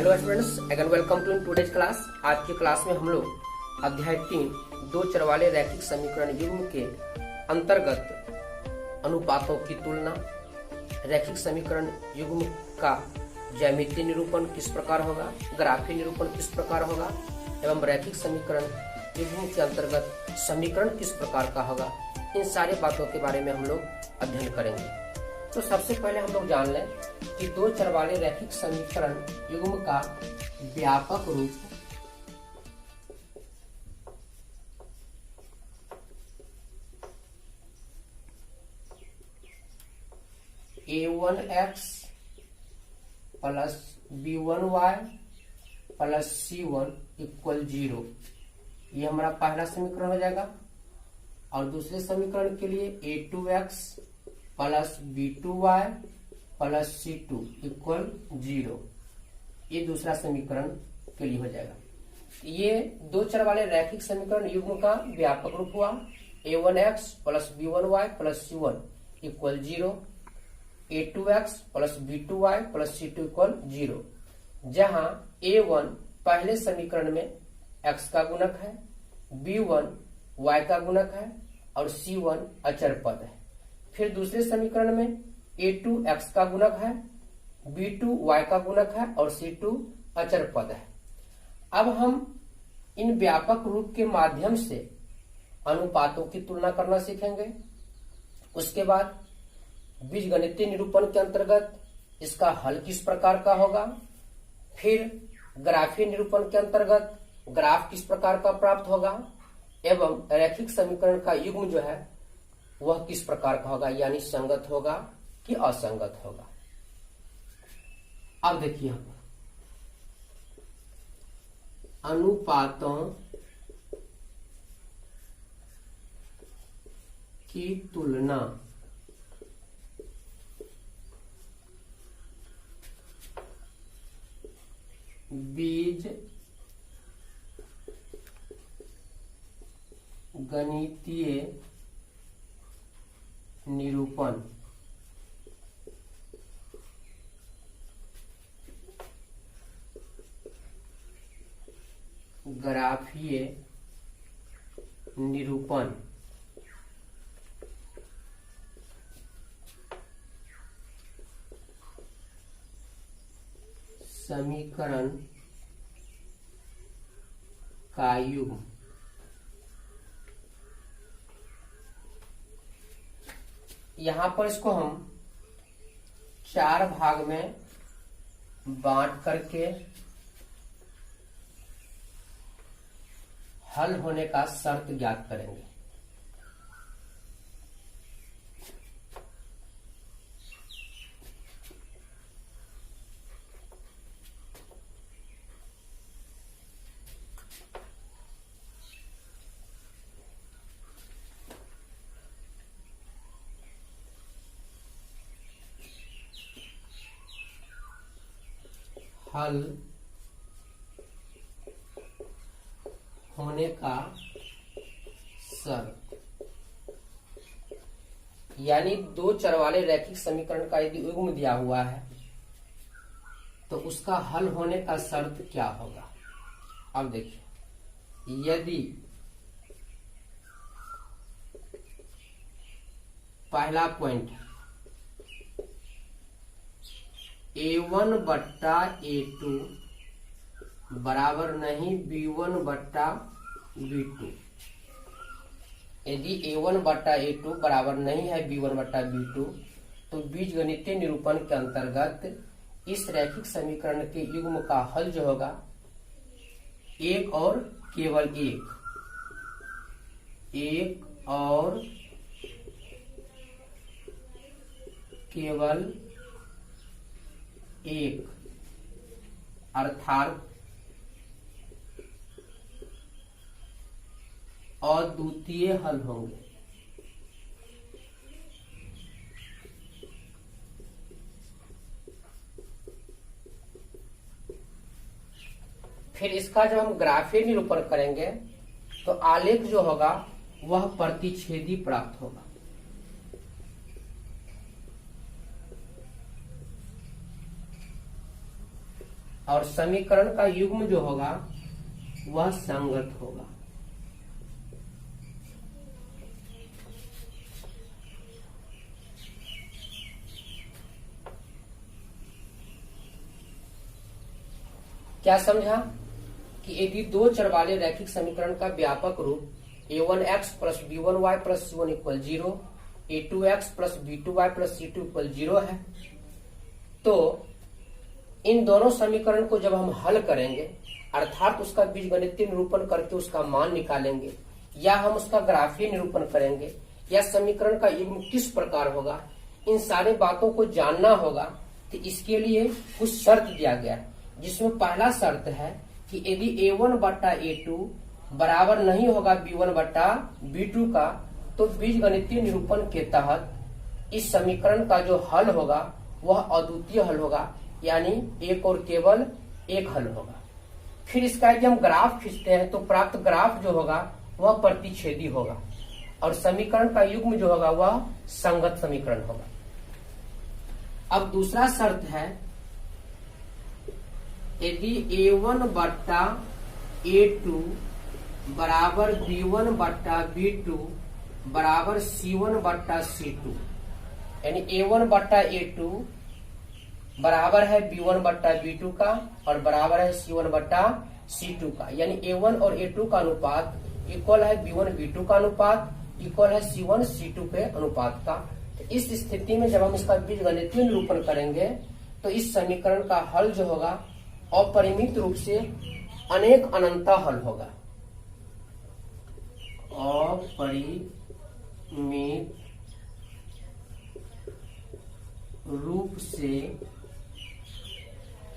Hello students, again welcome to today's class. आज की class में हम लोग अध्याय 3 दो चर वाले रैखिक समीकरण युग्म के अंतर्गत अनुपातों की तुलना, रैखिक समीकरण युग्म का ज्यामितीय निरूपण किस प्रकार होगा, ग्राफीय निरूपण किस प्रकार होगा एवं रैखिक समीकरण युग्म के अंतर्गत समीकरण किस प्रकार का होगा, इन सारी बातों के बारे में हम लोग अध्ययन करेंगे। तो सबसे पहले हम लोग जान लें कि दो चर वाले रैखिक समीकरण युग्म का व्यापक रूप a1x plus b1y plus c1 equal 0, ये हमारा पहला समीकरण हो जाएगा। और दूसरे समीकरण के लिए a2x plus b2y plus c2 equal 0, ये दूसरा समीकरण के लिए हो जाएगा। ये दो चर वाले रैखिक समीकरण युग्म का व्यापक रूप हुआ a1x plus b1y plus c1 equal 0, a2x plus b2y plus c2 equal 0, जहां a1 पहले समीकरण में x का गुणक है, b1 y का गुणक है और c1 अचर पद है। फिर दूसरे समीकरण में a2 x का गुणक है, b2 y का गुणक है और c2 अचर पद है। अब हम इन व्यापक रूप के माध्यम से अनुपातों की तुलना करना सीखेंगे। उसके बाद बीजगणितीय निरूपण के अंतर्गत इसका हल किस प्रकार का होगा, फिर ग्राफीय निरूपण के अंतर्गत ग्राफ किस प्रकार का प्राप्त होगा एवं रैखिक समीकरण का युग्म जो है वह किस प्रकार का होगा, यानी संगत होगा कि असंगत होगा। अब देखिए हम अनुपातों की तुलना बीज गणितीय निरूपण ग्राफीय निरूपण समीकरण का युग्म यहां पर इसको हम 4 भाग में बांट करके हल होने का शर्त ज्ञात करेंगे। हल होने का शर्त, यानी दो चर वाले रैखिक समीकरण का यदि युग्म दिया हुआ है तो उसका हल होने का शर्त क्या होगा। अब देखिए, यदि पहला पॉइंट a1 बट्टा a2 बराबर नहीं b1 बट्टा b2, यदि a1 बट्टा a2 बराबर नहीं है b1 बट्टा b2 तो बीजगणितीय निरूपण के अंतर्गत इस रैखिक समीकरण के युग्म का हल जो होगा एक और केवल एक और केवल एक, अर्थात अद्वितीय हल होंगे। फिर इसका जब हम ग्राफीय निरूपण करेंगे तो आलेख जो होगा वह प्रतिच्छेदी प्राप्त होगा। और समीकरण का युग्म जो होगा वह संगत होगा। क्या समझा कि यदि दो चर वाले रैखिक समीकरण का व्यापक रूप a1x plus b1y plus c1 equal 0, a2x plus b2y plus c2 equal 0 है, तो इन दोनों समीकरण को जब हम हल करेंगे अर्थात उसका बीजगणितीय निरूपण करके उसका मान निकालेंगे या हम उसका ग्राफीय निरूपण करेंगे या समीकरण का युग्म किस प्रकार होगा, इन सारे बातों को जानना होगा। तो इसके लिए कुछ शर्त दिया गया है, जिसमें पहला शर्त है कि यदि a1 बट्टा a2 बराबर नहीं होगा b1 बट्टा b2 का, तो बीजगणितीय निरूपण के तहत इस समीकरण का जो हल होगा वह अद्वितीय हल होगा, यानी एक और केवल एक हल होगा। फिर इसका यदि हम ग्राफ खींचते हैं तो प्राप्त ग्राफ जो होगा वह प्रतिच्छेदी होगा और समीकरण का युग्म जो होगा वह संगत समीकरण होगा। अब दूसरा शर्त है, यदि a1 बट्टा a2 बराबर b1 बट्टा b2 बराबर c1 बट्टा c2, यानी a1 बट्टा a2 बराबर है b1 बट्टा b2 का और बराबर है c1 बट्टा c2 का, यानी a1 और a2 का अनुपात इक्वल है b1 b2 का अनुपात इक्वल है c1 c2 के अनुपात का। तो इस स्थिति में जब हम इसका बीजगणितीय निरूपण करेंगे तो इस समीकरण का हल जो होगा अपरिमित रूप से अनेक अनंता हल होगा। अपरिमित रूप से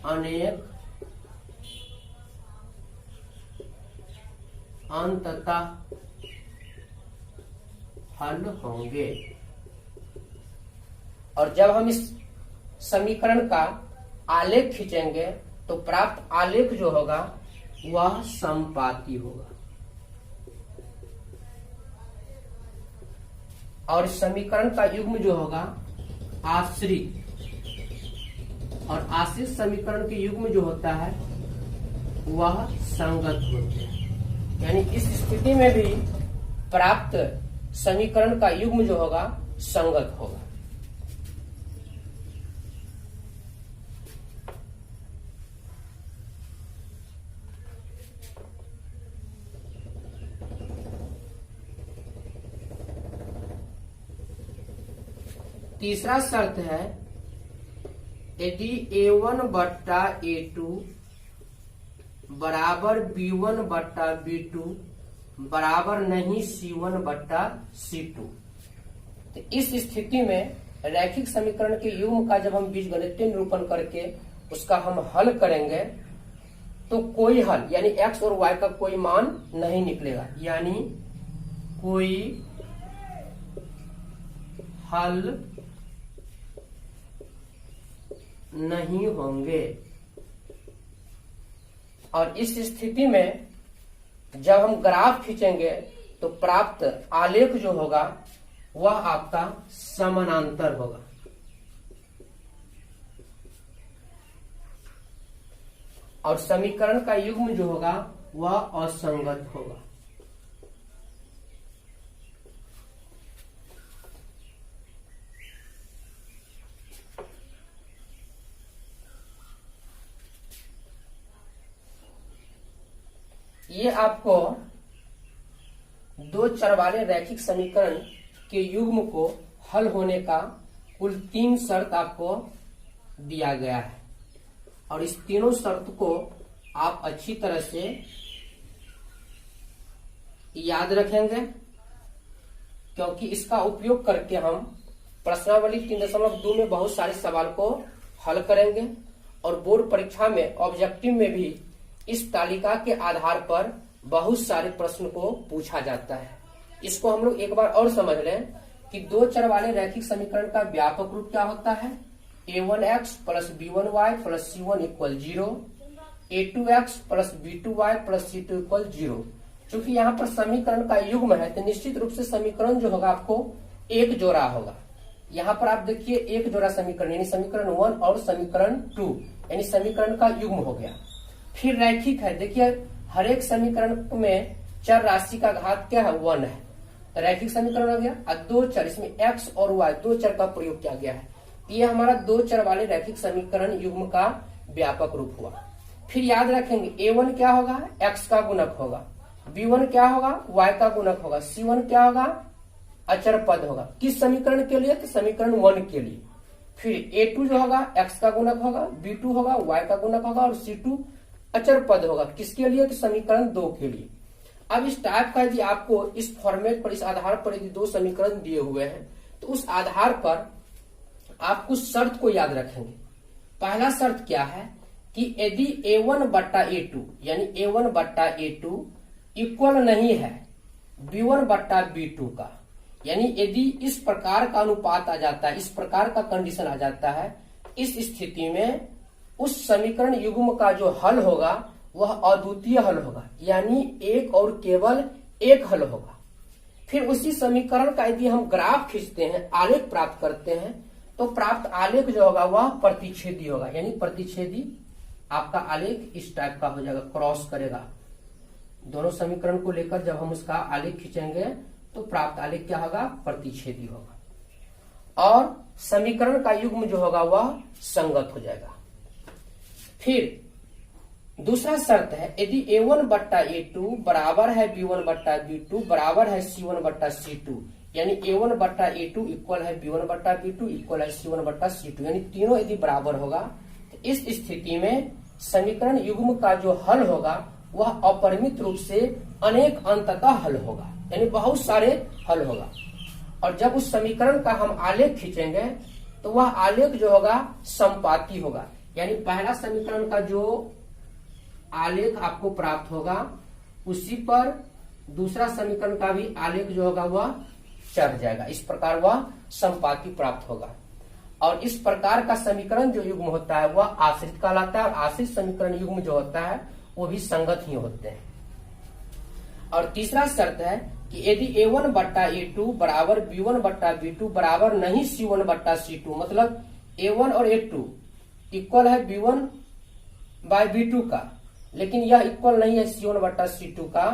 अनेक अंततः हल होंगे। और जब हम इस समीकरण का आलेख खींचेंगे तो प्राप्त आलेख जो होगा वह समपाती होगा और समीकरण का युग्म जो होगा आश्रित, और आश्रित समीकरण के युग्म जो होता है वह संगत होते हैं। यानी इस स्थिति में भी प्राप्त समीकरण का युग्म जो होगा संगत होगा। तीसरा शर्त है, यदि a1 बट्टा a2 बराबर b1 बट्टा b2 बराबर नहीं c1 बट्टा c2, तो इस स्थिति में रैखिक समीकरण के युग्म का जब हम बीजगणितीय निरूपण करके उसका हम हल करेंगे तो कोई हल यानी x और y का कोई मान नहीं निकलेगा, यानी कोई हल नहीं होंगे। और इस स्थिति में जब हम ग्राफ खींचेंगे तो प्राप्त आलेख जो होगा वह आपका समानांतर होगा। और समीकरण का युग्म जो होगा वह असंगत होगा। ये आपको दो चर वाले रैखिक समीकरण के युग्म को हल होने का कुल 3 शर्त आपको दिया गया है और इस तीनों शर्त को आप अच्छी तरह से याद रखेंगे, क्योंकि इसका उपयोग करके हम प्रश्नावली 3.2 में बहुत सारे सवाल को हल करेंगे और बोर्ड परीक्षा में ऑब्जेक्टिव में भी इस तालिका के आधार पर बहुत सारे प्रश्न को पूछा जाता है। इसको हम लोग एक बार और समझ लें कि दो चर वाले रैखिक समीकरण का व्यापक रूप क्या होता है, a1x plus b1y plus c1 equal 0, a2x plus b2y plus c2 equal 0। चूंकि यहाँ पर समीकरण का युग्म है तो निश्चित रूप से समीकरण जो होगा आपको एक जोड़ा होगा, यहाँ पर आप देखिए एक जोड़ा समीकरण यानी समीकरण 1 और समीकरण 2 यानी समीकरण का युग्म हो गया। फिर रैखिक है, देखिए हर एक समीकरण में चर राशि का घात क्या है 1 है, तो रैखिक समीकरण हो गया। और दो चर, इसमें x और y दो चर का प्रयोग किया गया है, ये हमारा दो चर वाले रैखिक समीकरण युग्म का व्यापक रूप हुआ। फिर याद रखेंगे a1 क्या होगा, x का गुणक होगा, b1 क्या होगा, y का गुणक होगा, c1 क्या होगा, अचर पद होगा। किस समीकरण के लिए, तो समीकरण 1 के लिए। फिर a2 जो होगा x का गुणक होगा, b2 होगा y का गुणक होगा और c2 अचर पद होगा। किसके लिए, तो समीकरण 2 के लिए। अब इस टाइप का यदि आपको इस फॉर्मेट पर, इस आधार पर यदि दो समीकरण दिए हुए हैं, तो उस आधार पर आप कुछ शर्त को याद रखेंगे। पहला शर्त क्या है कि यदि a1 बट्टा a2 यानी a1 बट्टा a2 इक्वल नहीं है b1 बट्टा b2 का, यानी यदि इस प्रकार का अनुपात आ जाता है, इस प्रकार का कंडीशन आ जाता है, इस स्थिति में उस समीकरण युग्म का जो हल होगा वह अद्वितीय हल होगा, यानी एक और केवल एक हल होगा। फिर उसी समीकरण का यदि हम ग्राफ खींचते हैं, आलेख प्राप्त करते हैं, तो प्राप्त आलेख जो होगा वह प्रतिच्छेदी होगा, यानी प्रतिच्छेदी आपका आलेख इस टाइप का हो जाएगा, क्रॉस करेगा दोनों समीकरण को लेकर। जब हम उसका आलेख खींचेंगे तो प्राप्त आलेख क्या होगा, प्रतिच्छेदी होगा और समीकरण का युग्म जो होगा वह संगत हो जाएगा। फिर दूसरा शर्त है, यदि a1 बट्टा a2 बराबर है b1 बट्टा b2 बराबर है c1 बट्टा c2, यानी a1 बट्टा a2 इक्वल है b1 बट्टा b2 इक्वल है c1 बट्टा c2, यानी तीनों यदि बराबर होगा, तो इस स्थिति में समीकरण युग्म का जो हल होगा वह अपरिमित रूप से अनेक अंततः हल होगा, यानी बहुत सारे हल होगा। और जब उस समीकरण का हम आलेख खींचेंगे तो वह आलेख जो होगा संपाती होगा, यानी पहला समीकरण का जो आलेख आपको प्राप्त होगा उसी पर दूसरा समीकरण का भी आलेख जो होगा वह चढ़ जाएगा। इस प्रकार वह संपाती प्राप्त होगा और इस प्रकार का समीकरण जो युग्म होता है वह आश्रित कहलाता है और आश्रित समीकरण युग्म जो होता है वो भी संगत ही होते हैं। और तीसरा शर्त है कि यदि a1 बट्टा a2 बराबर b1 बट्टा b2 बराबर नहीं c1 बट्टा c2, मतलब a1 और a2 इक्वल है b1 बाय b2 का, लेकिन यह इक्वल नहीं है c1 बट्टा c2 का,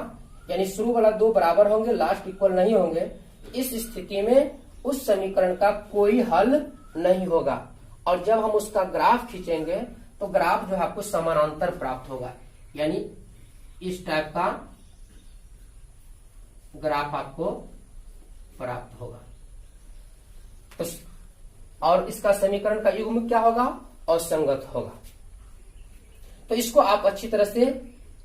यानी शुरू वाला दो बराबर होंगे, लास्ट इक्वल नहीं होंगे। इस स्थिति में उस समीकरण का कोई हल नहीं होगा और जब हम उसका ग्राफ खींचेंगे तो ग्राफ जो है आपको समानांतर प्राप्त होगा, यानी इस टाइप का ग्राफ आपको प्राप्त होगा। तो और इसका समीकरण का युग्म क्या होगा, असंगत होगा। तो इसको आप अच्छी तरह से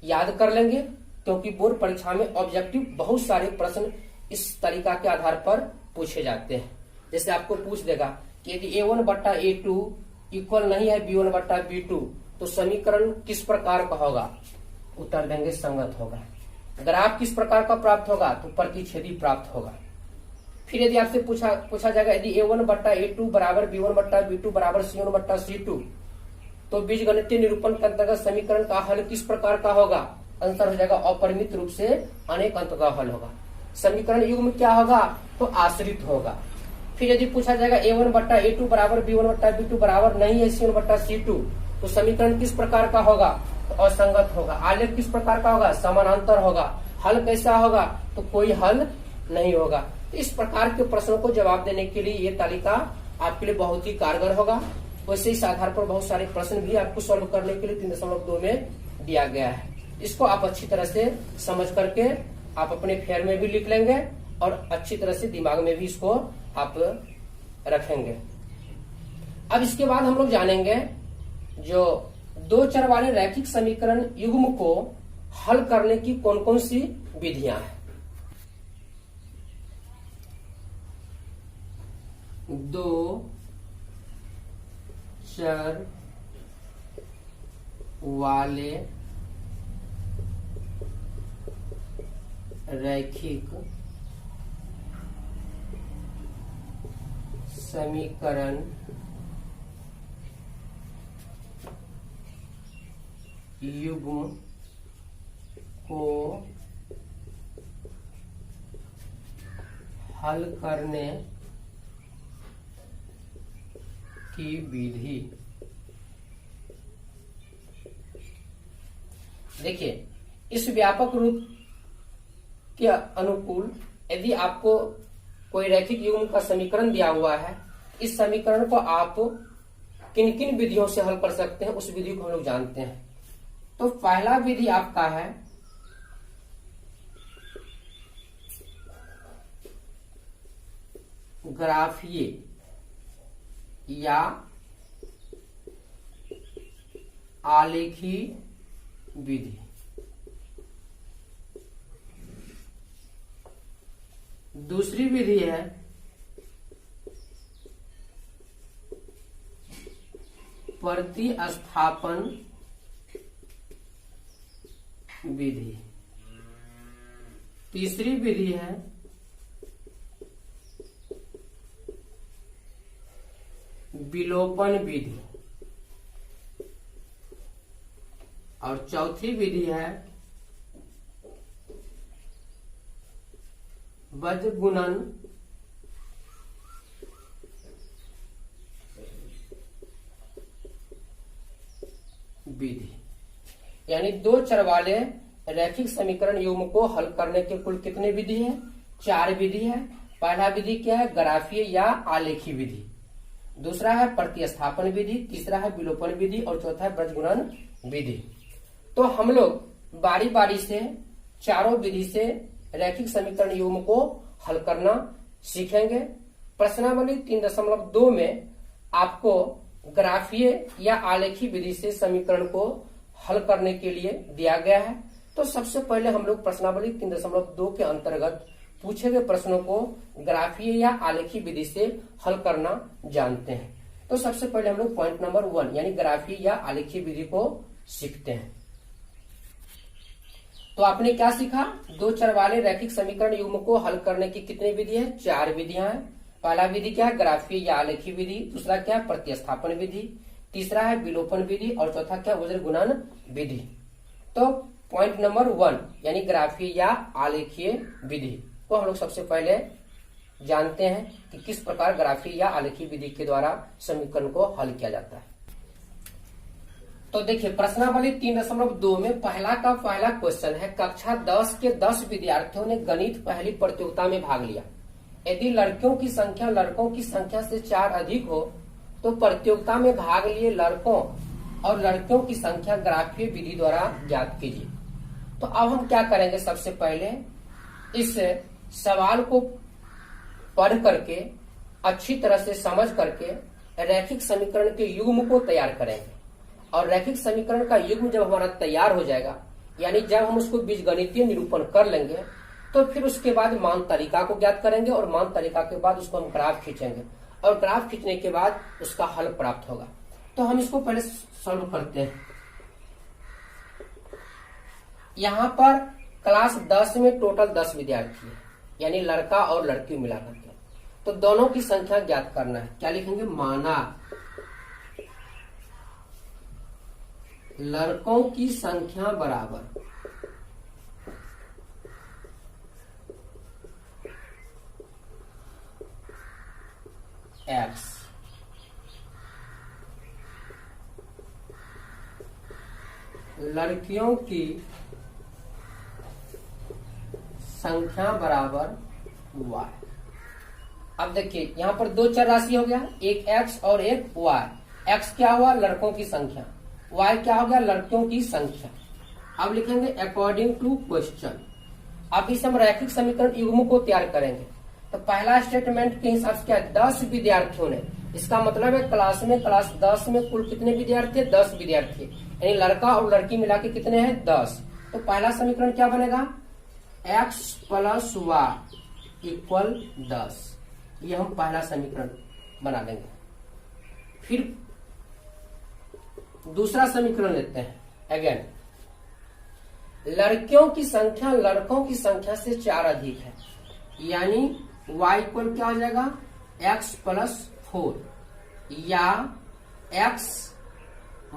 याद कर लेंगे, क्योंकि बोर्ड परीक्षा में ऑब्जेक्टिव बहुत सारे प्रश्न इस तरीका के आधार पर पूछे जाते हैं। जैसे आपको पूछ देगा कि यदि a1 बट्टा a2 इक्वल नहीं है b1 बट्टा b2 तो समीकरण किस प्रकार का होगा, उत्तर देंगे संगत होगा। ग्राफ किस प्रकार का प्राप्त होगा, तो प्रतिच्छेदी प्राप्त होगा। फिर यदि आपसे पूछा जाएगा यदि a1 बट्टा a2 बराबर b1 बट्टा b2 बराबर c1 बट्टा c2, तो बीजगणितीय निरूपण के अंतर्गत समीकरण का हल किस प्रकार का होगा, आंसर हो जाएगा अपरिमित रूप से अनेक अंततः हल होगा। समीकरण युग्म क्या होगा, तो आश्रित होगा। फिर यदि पूछा जाएगा a1 बट्टा a2 बराबर b1 बट्टा b2 बराबर नहीं है c1 बट्टा c2, तो समीकरण किस प्रकार का होगा, तो असंगत होगा। आलेख किस प्रकार का होगा, समानांतर होगा। हल कैसा होगा, तो कोई हल नहीं होगा। तो इस प्रकार के प्रश्नों को जवाब देने के लिए ये तालिका आपके लिए बहुत ही कारगर होगा। वैसे इस आधार पर बहुत सारे प्रश्न भी आपको सॉल्व करने के लिए 3.2 में दिया गया है। इसको आप अच्छी तरह से समझ करके आप अपने फेयर में भी लिख लेंगे और अच्छी तरह से दिमाग में भी इसको आप रखेंगे। अब इसके बाद हम लोग जानेंगे जो दो चर वाले रैखिक समीकरण युग्म को हल करने की कौन कौन सी विधियां हैं। दो चर वाले रैखिक समीकरण युग्म को हल करने की विधि। देखिए, इस व्यापक रूप के अनुकूल यदि आपको कोई रैखिक युग्म का समीकरण दिया हुआ है, इस समीकरण को आप किन किन विधियों से हल कर सकते हैं उस विधि को हम लोग जानते हैं। तो पहला विधि आपका है ग्राफीय या आलेखी विधि। दूसरी विधि है प्रतिस्थापन विधि। तीसरी विधि है विलोपन विधि। और चौथी विधि है बजगुणन विधि। यानी दो चर वाले रैखिक समीकरण युग्म को हल करने के कुल कितने विधि है? 4 विधि है। पहला विधि क्या है? ग्राफीय या आलेखी विधि। दूसरा है प्रतिस्थापन विधि, तीसरा है विलोपन विधि और चौथा है बजगुणन विधि। तो हम लोग बारी बारी से चारों विधि से रैखिक समीकरण युग्म को हल करना सीखेंगे। प्रश्नावली 3.2 में आपको ग्राफीय या आलेखी विधि से समीकरण को हल करने के लिए दिया गया है। तो सबसे पहले हम लोग प्रश्नावली 3.2 के अंतर्गत पूछे गए प्रश्नों को ग्राफीय या आलेखी विधि से हल करना जानते हैं। तो सबसे पहले हम लोग पॉइंट नंबर 1 यानी ग्राफीय या आलेखी विधि को सीखते हैं। तो आपने क्या सीखा? दो चर वाले रैखिक समीकरण युग्म को हल करने की कितनी विधि है? 4 विधियां हैं। पहला विधि क्या है? ग्राफीय या आलेखी विधि। दूसरा क्या है? प्रतिस्थापन विधि। तीसरा है विलोपन विधि और चौथा क्या? बजगुणन विधि। तो पॉइंट नंबर 1 यानी ग्राफीय या आलेखीय विधि को हम लोग सबसे पहले जानते हैं कि किस प्रकार ग्राफीय या आलेखीय विधि के द्वारा समीकरण को हल किया जाता है। तो देखिए, प्रश्नावली 3.2 में पहला का पहला क्वेश्चन है, कक्षा 10 के 10 विद्यार्थियों ने गणित पहली प्रतियोगिता में भाग लिया। यदि लड़कियों की संख्या लड़कों की संख्या से 4 अधिक हो तो प्रतियोगिता में भाग लिए लड़कों और लड़कियों की संख्या ग्राफीय विधि द्वारा ज्ञात कीजिए। तो अब हम क्या करेंगे? सबसे पहले इस सवाल को पढ़ करके अच्छी तरह से समझ करके रैखिक समीकरण के युग्म को तैयार करेंगे। और रैखिक समीकरण का युग्म जब हमारा तैयार हो जाएगा, यानी जब हम उसको बीजगणितीय निरूपण कर लेंगे, तो फिर उसके बाद मान तालिका को ज्ञात करेंगे और मान तालिका के बाद उसको हम ग्राफ खींचेंगे और ग्राफ खींचने के बाद उसका हल प्राप्त होगा। तो हम इसको पहले सॉल्व करते हैं। यहाँ पर क्लास 10 में टोटल 10 विद्यार्थी है, यानी लड़का और लड़की मिलाकर के। तो दोनों की संख्या ज्ञात करना है। क्या लिखेंगे? माना लड़कों की संख्या बराबर x, लड़कियों की संख्या बराबर y। अब देखिए, यहां पर दो चर राशि हो गया, एक x और एक y। x क्या हुआ? लड़कों की संख्या। y क्या हो गया? लड़कियों की संख्या। अब लिखेंगे अकॉर्डिंग टू क्वेश्चन। अब इस हम रैखिक समीकरण युग्म को तैयार करेंगे। तो पहला स्टेटमेंट के हिसाब से क्या? 10 विद्यार्थियों ने। इसका मतलब है क्लास 10 में कुल कितने विद्यार्थी? 10 विद्यार्थी, यानी लड़का और लड़की मिला के कितने हैं? 10। तो पहला समीकरण क्या बनेगा? x + y = 10। ये हम पहला समीकरण बना देंगे। फिर दूसरा समीकरण लेते हैं। अगेन, लड़कियों की संख्या लड़कों की संख्या से 4 अधिक है, यानी y इक्वल क्या हो जाएगा? x + 4 या x -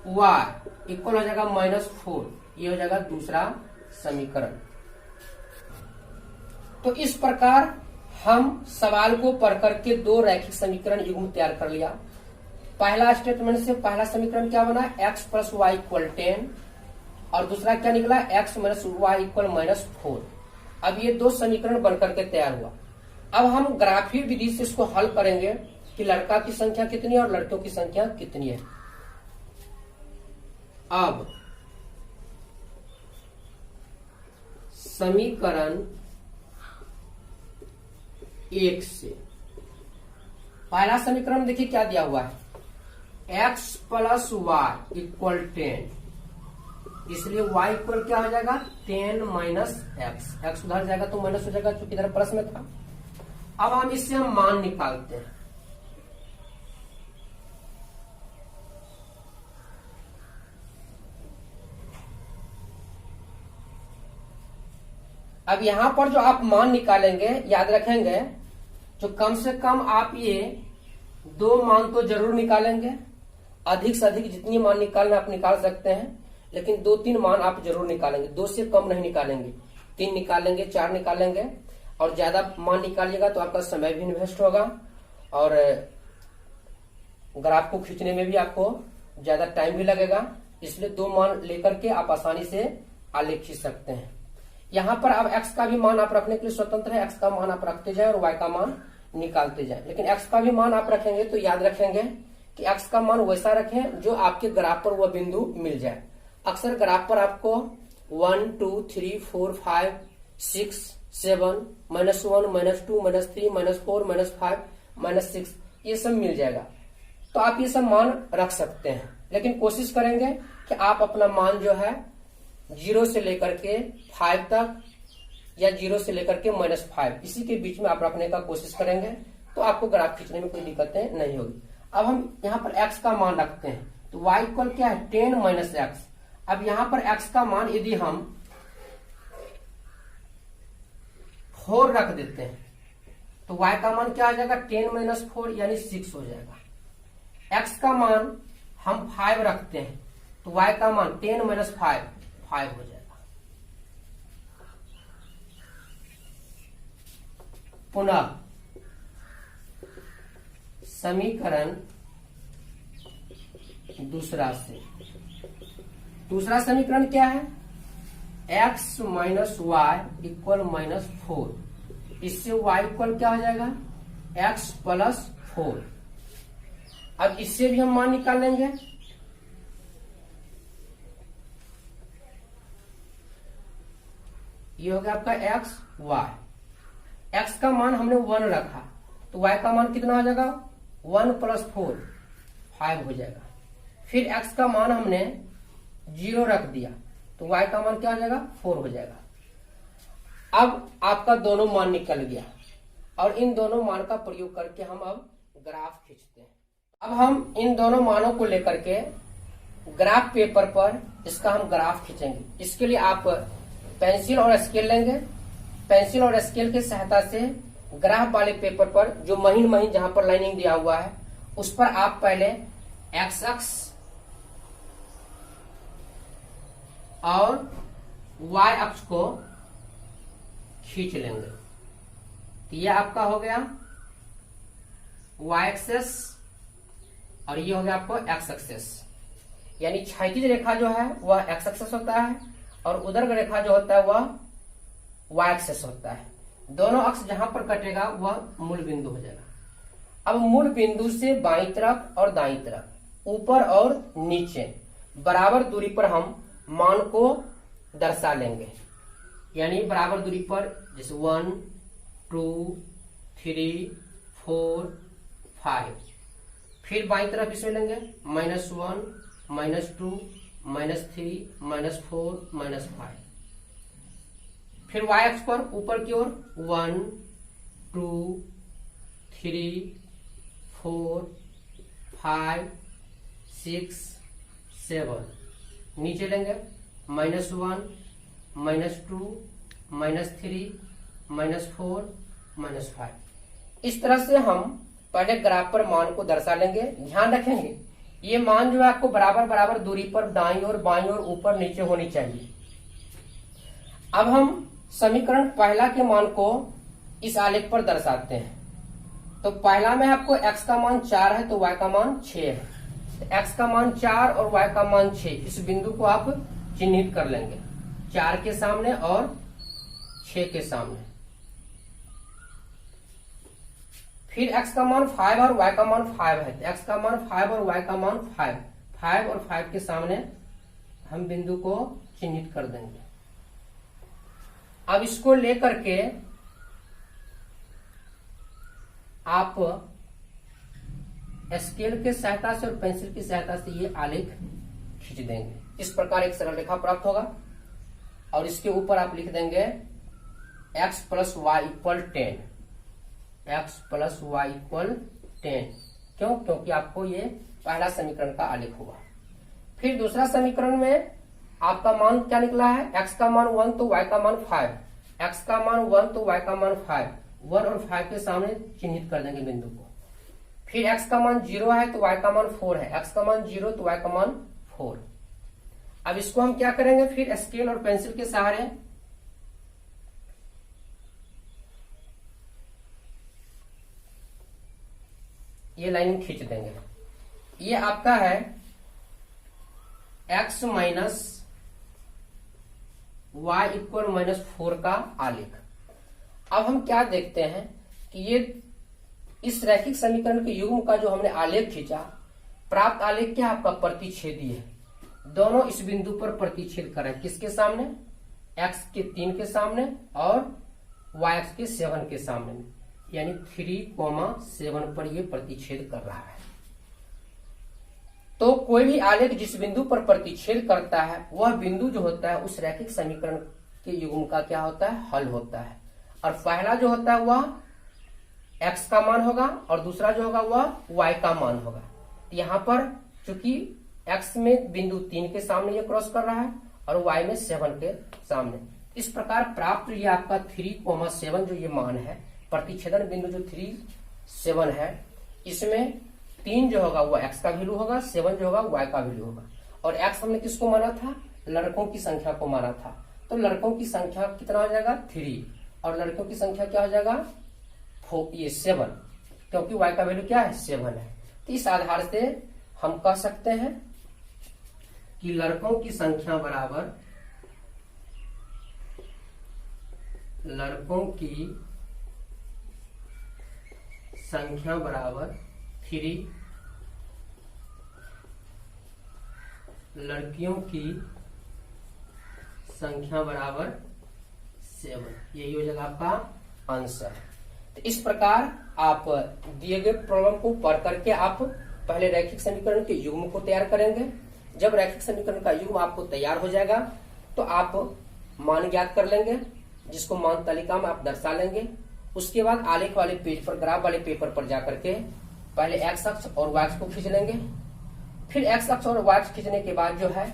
y इक्वल हो जाएगा -4। ये हो जाएगा दूसरा समीकरण। तो इस प्रकार हम सवाल को पढ़ करके दो रैखिक समीकरण युग्म तैयार कर लिया। पहला स्टेटमेंट से पहला समीकरण क्या बना, x प्लस वाई इक्वल 10, और दूसरा क्या निकला, x माइनस वाई इक्वल -4। अब ये दो समीकरण बनकर के तैयार हुआ। अब हम ग्राफीय विधि से इसको हल करेंगे कि लड़का की संख्या कितनी है और लड़कियों की संख्या कितनी है। अब समीकरण 1 से पहला समीकरण देखिए क्या दिया हुआ है, x प्लस वाई इक्वल 10, इसलिए y इक्वल क्या हो जाएगा 10 माइनस x उधर जाएगा तो माइनस हो जाएगा क्योंकि इधर प्लस में था। अब हम इससे हम मान निकालते हैं। अब यहां पर जो आप मान निकालेंगे याद रखेंगे, जो कम से कम आप ये दो मान तो जरूर निकालेंगे, अधिक से अधिक जितनी मान निकालना आप निकाल सकते हैं, लेकिन 2-3 मान आप जरूर निकालेंगे, 2 से कम नहीं निकालेंगे, 3 निकालेंगे, 4 निकालेंगे। और ज्यादा मान निकालिएगा तो आपका समय भी इन्वेस्ट होगा और ग्राफ को खींचने में भी आपको ज्यादा टाइम भी लगेगा। इसलिए 2 मान लेकर के आप आसानी से आलेख खींच सकते हैं। यहाँ पर अब x का भी मान आप रखने के लिए स्वतंत्र है, x का मान आप रखते जाए और y का मान निकालते जाए। लेकिन x का भी मान आप रखेंगे तो याद रखेंगे कि x का मान वैसा रखें जो आपके ग्राफ पर वह बिंदु मिल जाए। अक्सर ग्राफ पर आपको 1 2 3 4 5 6 7 -1 -2 -3 -4 -5 -6 ये सब मिल जाएगा। तो आप ये सब मान रख सकते हैं, लेकिन कोशिश करेंगे कि आप अपना मान जो है 0 से लेकर के 5 तक या 0 से लेकर के -5 इसी के बीच में आप रखने का कोशिश करेंगे, तो आपको ग्राफ खींचने में कोई दिक्कतें नहीं होगी। अब हम यहाँ पर x का मान रखते हैं तो y इक्वल क्या है 10 माइनस x। अब यहाँ पर x का मान यदि हम 4 रख देते हैं तो y का मान क्या आ जाएगा 10 माइनस 4 यानी 6 हो जाएगा। x का मान हम 5 रखते हैं तो y का मान 10 माइनस 5 हो जाएगा। पुनः समीकरण दूसरा समीकरण क्या है, x माइनस वाई इक्वल -4, इससे y इक्वल क्या हो जाएगा x प्लस 4। अब इससे भी हम मान निकाल लेंगे। ये हो गया आपका x y, x का मान हमने 1 रखा तो y का मान कितना हो जाएगा 1 प्लस 4 5 हो जाएगा। फिर x का मान हमने 0 रख दिया तो y का मान क्या हो जाएगा 4 हो जाएगा। अब आपका दोनों मान निकल गया और इन दोनों मान का प्रयोग करके हम अब ग्राफ खींचते हैं। अब हम इन दोनों मानों को लेकर के ग्राफ पेपर पर इसका हम ग्राफ खींचेंगे। इसके लिए आप पेंसिल और स्केल लेंगे। पेंसिल और स्केल की सहायता से ग्राफ वाले पेपर पर जो महीन महीन जहां पर लाइनिंग दिया हुआ है उस पर आप पहले एक्स अक्ष और y अक्ष को खींच लेंगे। तो ये आपका हो गया y एक्सेस और ये हो गया आपको x एक्सेस। यानी क्षैतिज रेखा जो है वह x एक्सेस होता है और उधर रेखा जो होता है वह y एक्सेस होता है। दोनों अक्ष जहां पर कटेगा वह मूल बिंदु हो जाएगा। अब मूल बिंदु से बाईं तरफ और दाईं तरफ, ऊपर और नीचे बराबर दूरी पर हम मान को दर्शा लेंगे। यानी बराबर दूरी पर जैसे 1 2 3 4 5। फिर बाईं तरफ इसमें लेंगे -1 -2 -3 -4 -5। फिर y अक्ष पर ऊपर की ओर 1 2 3 4 5 6 7। नीचे लेंगे -1 -2 -3 -4 -5। इस तरह से हम पहले ग्राफ पर मान को दर्शा लेंगे। ध्यान रखेंगे ये मान जो है आपको बराबर बराबर दूरी पर दाईं और बाईं और ऊपर नीचे होनी चाहिए। अब हम समीकरण पहला के मान को इस आलेख पर दर्शाते हैं। तो पहला में आपको x का मान 4 है तो y का मान 6 है। तो x का मान 4 और y का मान 6, इस बिंदु को आप चिन्हित कर लेंगे 4 के सामने और 6 के सामने। फिर x का मान 5 और y का मान 5 है। x का मान 5 और y का मान 5 और 5 के सामने हम बिंदु को चिन्हित कर देंगे। अब इसको लेकर के आप स्केल के सहायता से और पेंसिल की सहायता से ये आलेख खींच देंगे। इस प्रकार एक सरल रेखा प्राप्त होगा और इसके ऊपर आप लिख देंगे x plus y equal 10। x plus y equal 10 क्यों? क्योंकि आपको ये पहला समीकरण का आलेख होगा। फिर दूसरा समीकरण में आपका मान क्या निकला है? x का मान 1 तो y का मान 5। x का मान 1 तो y का मान 5। 1 और 5 के सामने चिन्हित कर देंगे बिंदु को। फिर x का मान 0 है तो y का मान 4 है। x का मान 0 तो y का मान 4। अब इसको हम क्या करेंगे? फिर स्केल और पेंसिल के सहारे ये लाइन खींच देंगे। ये आपका है x माइनस वाई इक्वल -4 का आलेख। अब हम क्या देखते हैं कि ये इस रैखिक समीकरण के युग्म का जो हमने आलेख खींचा, प्राप्त आलेख क्या आपका प्रतिच्छेदी है। दोनों इस बिंदु पर प्रतिच्छेद कर रहे हैं। किसके सामने? x के 3 के सामने और y के 7 के सामने, यानी 3,7 पर ये प्रतिच्छेद कर रहा है। तो कोई भी आलेख जिस बिंदु पर प्रतिच्छेद करता है वह बिंदु जो होता है उस रैखिक समीकरण के युग्म का क्या होता है? हल होता है। और पहला जो होता है वह x का मान होगा और दूसरा जो होगा वह y का मान होगा। यहाँ पर चूंकि x में बिंदु 3 के सामने ये क्रॉस कर रहा है और y में 7 के सामने। इस प्रकार प्राप्त ये आपका 3,7 जो ये मान है, प्रतिच्छेदन बिंदु जो 3,7 है, इसमें 3 जो होगा वह x का वैल्यू होगा, 7 जो होगा y का वैल्यू होगा। और x हमने किसको माना था? लड़कों की संख्या को माना था। तो लड़कों की संख्या कितना हो जाएगा? 3 और लड़कों की संख्या क्या हो जाएगा? 7, क्योंकि y का वैल्यू क्या है? 7 है। तो इस आधार से हम कह सकते हैं कि लड़कों की संख्या बराबर लड़कों की संख्या बराबर 3, लड़कियों की संख्या बराबर 7। यही हो जाएगा आपका आंसर। तो इस प्रकार आप दिए गए प्रॉब्लम को पढ़ करके आप पहले रैखिक समीकरण के युग्म को तैयार करेंगे। जब रैखिक समीकरण का युग्म आपको तैयार हो जाएगा तो आप मान ज्ञात कर लेंगे, जिसको मान तालिका में आप दर्शा लेंगे। उसके बाद आलेख वाले पेज पर, ग्राफ वाले पेपर पर जाकर के पहले x अक्ष और y अक्ष को खींच लेंगे। फिर x अक्ष और y अक्ष खींचने के बाद जो है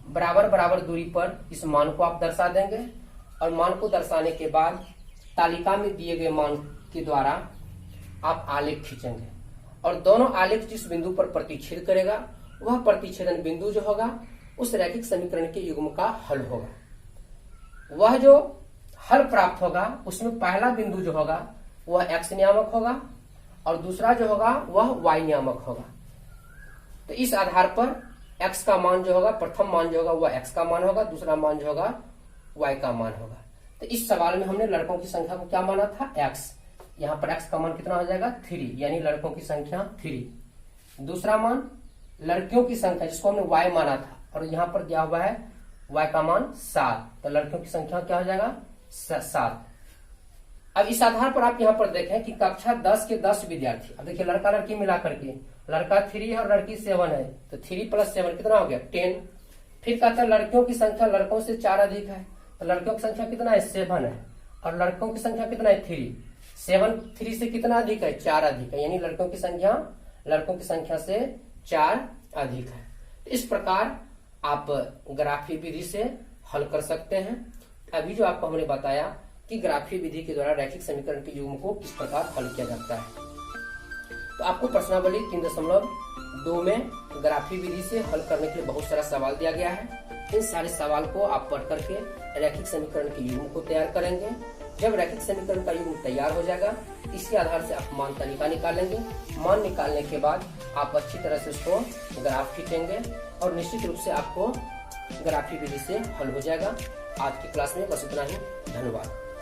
बराबर बराबर दूरी पर इस मान को आप दर्शा देंगे और मान को दर्शाने के बाद तालिका में दिए गए मान के द्वारा आप आलेख खींचेंगे और दोनों आलेख जिस बिंदु पर प्रतिच्छेद करेगा वह प्रतिच्छेदन बिंदु जो होगा उस रैखिक समीकरण के युग्म का हल होगा। वह जो हल प्राप्त होगा उसमें पहला बिंदु जो होगा वह x नियामक होगा और दूसरा जो होगा वह y नियामक होगा। तो इस आधार पर x का मान जो होगा, प्रथम मान जो होगा वह x का मान होगा, दूसरा मान जो होगा y का मान होगा। तो इस सवाल में हमने लड़कों की संख्या को क्या माना था? x। यहाँ पर x का मान कितना हो जाएगा? 3, यानी लड़कों की संख्या 3। दूसरा मान लड़कियों की संख्या जिसको हमने y माना था और यहाँ पर दिया हुआ है y का मान 7, तो लड़कियों की संख्या क्या हो जाएगा? 7। अब इस आधार पर आप यहाँ पर देखें कि कक्षा 10 के 10 विद्यार्थी, अब देखिए लड़का लड़की मिला करके, लड़का 3 है और लड़की 7 है, तो 3 + 7 कितना हो गया? 10। फिर कहता है लड़कियों की संख्या लड़कों से 4 अधिक है, तो लड़कियों की संख्या कितना है? 7 है और लड़कों की संख्या कितना है? 3। 7 3 से कितना अधिक है? 4 अधिक है, यानी लड़कों की संख्या से 4 अधिक है। इस प्रकार आप ग्राफी विधि से हल कर सकते हैं। अभी जो आपको हमने बताया कि ग्राफी विधि के द्वारा रैखिक समीकरण के युग्म को किस प्रकार हल किया जाता है। तो आपको प्रश्नावली 3.2 में ग्राफी विधि से हल करने के लिए बहुत सारा सवाल दिया गया है। इन सारे सवाल को आप पढ़ करके रैखिक समीकरण के युग्म को तैयार करेंगे जब रैखिक समीकरण का युग्म तैयार हो जाएगा, इसी आधार से आप मान तालिका निकालेंगे। मान निकालने के बाद आप अच्छी तरह से उसको ग्राफ खींचेंगे और निश्चित रूप से आपको ग्राफी विधि से हल हो जाएगा। आज की क्लास में बस इतना ही। धन्यवाद।